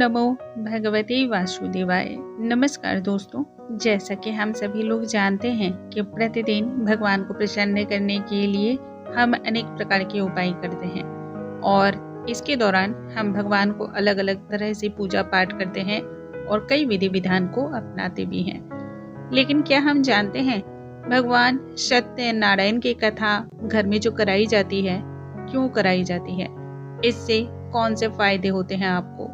नमो भगवते वासुदेवाय। नमस्कार दोस्तों, जैसा कि हम सभी लोग जानते हैं कि प्रतिदिन भगवान को प्रसन्न करने के लिए हम अनेक प्रकार के उपाय करते हैं और इसके दौरान हम भगवान को अलग अलग तरह से पूजा पाठ करते हैं और कई विधि विधान को अपनाते भी हैं। लेकिन क्या हम जानते हैं भगवान सत्यनारायण की कथा घर में जो कराई जाती है, क्यों कराई जाती है, इससे कौन से फायदे होते हैं, आपको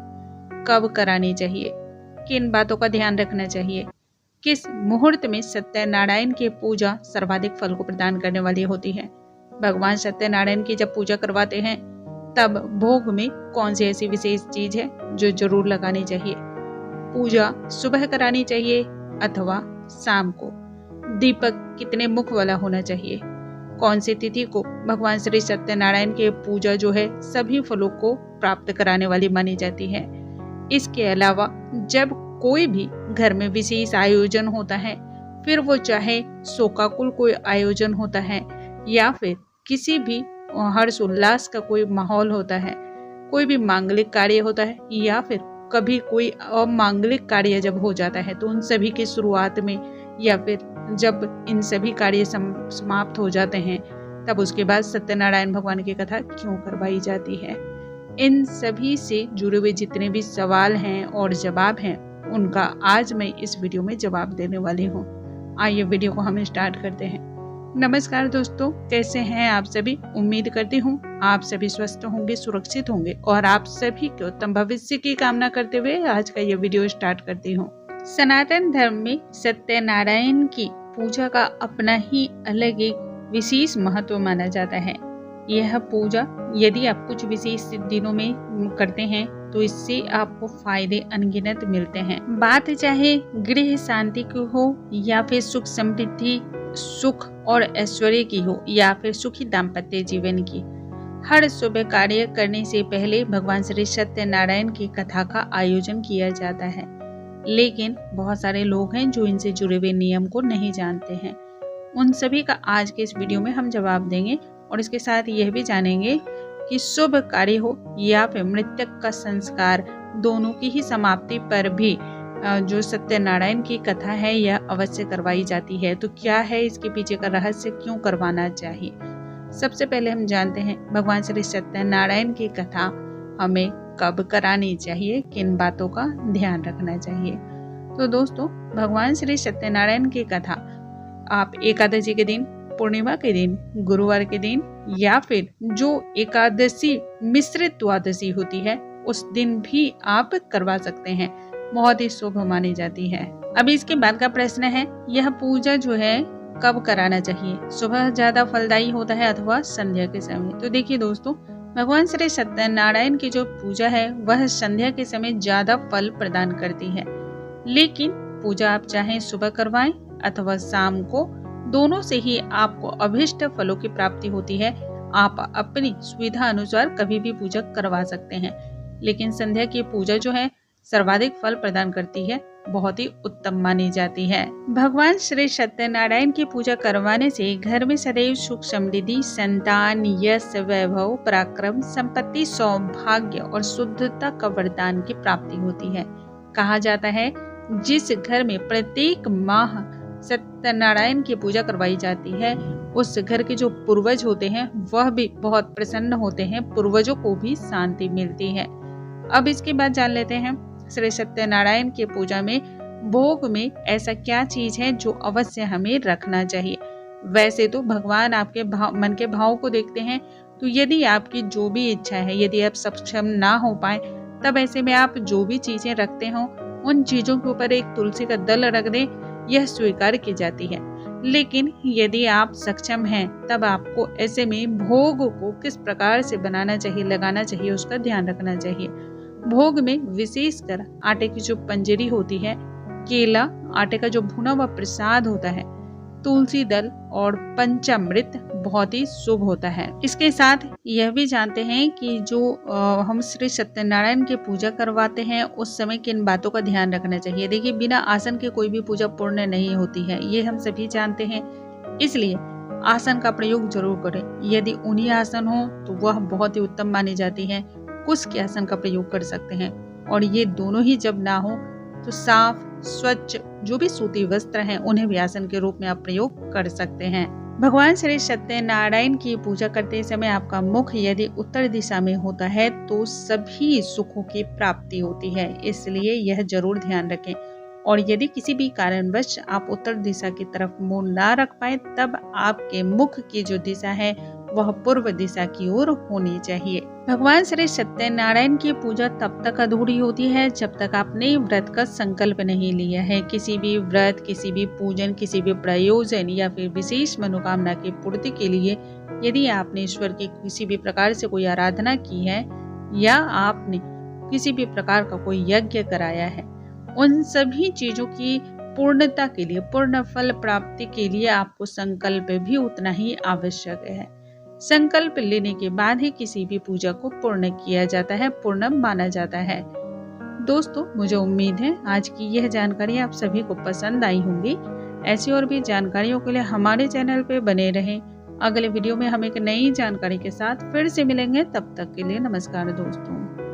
कब करानी चाहिए, किन बातों का ध्यान रखना चाहिए, किस मुहूर्त में सत्यनारायण की पूजा सर्वाधिक फल को प्रदान करने वाली होती है। भगवान सत्यनारायण की जब पूजा करवाते हैं तब भोग में कौन सी ऐसी विशेष चीज है जो जरूर लगानी चाहिए। पूजा सुबह करानी चाहिए अथवा शाम को। दीपक कितने मुख वाला होना चाहिए। कौन सी तिथि को भगवान श्री सत्यनारायण की पूजा जो है सभी फलों को प्राप्त कराने वाली मानी जाती है। इसके अलावा जब कोई भी घर में विशेष आयोजन होता है, फिर वो चाहे शोकाकुल कोई आयोजन होता है या फिर किसी भी हर्ष उल्लास का कोई माहौल होता है, कोई भी मांगलिक कार्य होता है या फिर कभी कोई अमांगलिक कार्य जब हो जाता है, तो उन सभी की शुरुआत में या फिर जब इन सभी कार्य समाप्त हो जाते हैं तब उसके बाद सत्यनारायण भगवान की कथा क्यों करवाई जाती है। इन सभी से जुड़े हुए जितने भी सवाल हैं और जवाब हैं, उनका आज मैं इस वीडियो में जवाब देने वाली हूँ। आइए वीडियो को हम स्टार्ट करते हैं। नमस्कार दोस्तों, कैसे हैं आप सभी। उम्मीद करती हूँ आप सभी स्वस्थ होंगे, सुरक्षित होंगे और आप सभी के उत्तम भविष्य की कामना करते हुए आज का ये वीडियो स्टार्ट करती हूँ। सनातन धर्म में सत्यनारायण की पूजा का अपना ही अलग एक विशेष महत्व माना जाता है। यह पूजा यदि आप कुछ विशेष दिनों में करते हैं तो इससे आपको फायदे अनगिनत मिलते हैं। बात चाहे गृह शांति की हो या फिर सुख समृद्धि, सुख और ऐश्वर्य की हो या फिर सुखी दाम्पत्य जीवन की। हर शुभ कार्य करने से पहले भगवान श्री सत्यनारायण की कथा का आयोजन किया जाता है। लेकिन बहुत सारे लोग हैं जो इनसे जुड़े हुए नियम को नहीं जानते हैं। उन सभी का आज के इस वीडियो में हम जवाब देंगे और इसके साथ यह भी जानेंगे कि शुभ कार्य हो या फिर मृतक का संस्कार, दोनों की ही समाप्ति पर भी जो सत्यनारायण की कथा है यह अवश्य करवाई जाती है। तो क्या है इसके पीछे का रहस्य, क्यों करवाना चाहिए। सबसे पहले हम जानते हैं भगवान श्री सत्यनारायण की कथा हमें कब करानी चाहिए, किन बातों का ध्यान रखना चाहिए। तो दोस्तों, भगवान श्री सत्यनारायण की कथा आप एकादशी के दिन, पूर्णिमा के दिन, गुरुवार के दिन या फिर जो एकादशी मिश्रित द्वादशी होती है उस दिन भी आप करवा सकते हैं। बहुत ही शुभ मानी जाती है। अभी इसके बाद का प्रश्न है, यह पूजा जो है कब कराना चाहिए। सुबह ज्यादा फलदायी होता है अथवा संध्या के समय। तो देखिए दोस्तों, भगवान श्री सत्यनारायण की जो पूजा है वह संध्या के समय ज्यादा फल प्रदान करती है। लेकिन पूजा आप चाहे सुबह करवाएं अथवा शाम को, दोनों से ही आपको अभिष्ट फलों की प्राप्ति होती है। आप अपनी सुविधा अनुसार कभी भी पूजा करवा सकते हैं। लेकिन संध्या की पूजा जो है सर्वाधिक फल प्रदान करती है, बहुत ही उत्तम मानी जाती है। भगवान श्री सत्यनारायण की पूजा करवाने से घर में सदैव सुख समृद्धि, संतान, यश, वैभव, पराक्रम, संपत्ति, सौभाग्य और शुद्धता का वरदान की प्राप्ति होती है। कहा जाता है जिस घर में प्रत्येक माह सत्यनारायण की पूजा करवाई जाती है उस घर के जो पूर्वज होते हैं वह भी बहुत प्रसन्न होते हैं, पूर्वजों को भी शांति मिलती है। अब इसके बाद जान लेते हैं श्री सत्यनारायण की पूजा में भोग में ऐसा क्या चीज है जो अवश्य हमें रखना चाहिए। वैसे तो भगवान आपके मन के भाव को देखते हैं, तो यदि आपकी जो भी इच्छा है, यदि आप सक्षम ना हो पाए, तब ऐसे में आप जो भी चीजें रखते हो उन चीजों के ऊपर एक तुलसी का दल रख दें, यह स्वीकार की जाती है। लेकिन यदि आप सक्षम हैं तब आपको ऐसे में भोग को किस प्रकार से बनाना चाहिए, लगाना चाहिए, उसका ध्यान रखना चाहिए। भोग में विशेषकर आटे की जो पंजरी होती है, केला, आटे का जो भुना हुआ प्रसाद होता है, तुलसी दल और पंचामृत बहुत ही शुभ होता है। इसके साथ यह भी जानते हैं कि जो हम श्री सत्यनारायण की पूजा करवाते हैं उस समय किन बातों का ध्यान रखना चाहिए। देखिए, बिना आसन के कोई भी पूजा पूर्ण नहीं होती है, ये हम सभी जानते हैं। इसलिए आसन का प्रयोग जरूर करें। यदि ऊनी आसन हो तो वह बहुत ही उत्तम मानी जाती है। कुश के आसन का प्रयोग कर सकते हैं। और ये दोनों ही जब ना हो तो साफ स्वच्छ जो भी सूती वस्त्र हैं उन्हें भी आसन के रूप में आप प्रयोग कर सकते हैं। भगवान श्री सत्यनारायण की पूजा करते समय आपका मुख यदि उत्तर दिशा में होता है तो सभी सुखों की प्राप्ति होती है, इसलिए यह जरूर ध्यान रखें। और यदि किसी भी कारणवश आप उत्तर दिशा की तरफ मुंह ना रख पाए तब आपके मुख की जो दिशा है वह पूर्व दिशा की ओर होनी चाहिए। भगवान श्री सत्यनारायण की पूजा तब तक अधूरी होती है जब तक आपने व्रत का संकल्प नहीं लिया है। किसी भी व्रत, किसी भी पूजन, किसी भी प्रयोजन या फिर विशेष मनोकामना की पूर्ति के लिए यदि आपने ईश्वर की किसी भी प्रकार से कोई आराधना की है या आपने किसी भी प्रकार का कोई यज्ञ कराया है, उन सभी चीजों की पूर्णता के लिए, पूर्ण फल प्राप्ति के लिए आपको संकल्प भी उतना ही आवश्यक है। संकल्प लेने के बाद ही किसी भी पूजा को पूर्ण किया जाता है, पूर्ण माना जाता है। दोस्तों, मुझे उम्मीद है आज की यह जानकारी आप सभी को पसंद आई होंगी। ऐसी और भी जानकारियों के लिए हमारे चैनल पे बने रहें। अगले वीडियो में हम एक नई जानकारी के साथ फिर से मिलेंगे। तब तक के लिए नमस्कार दोस्तों।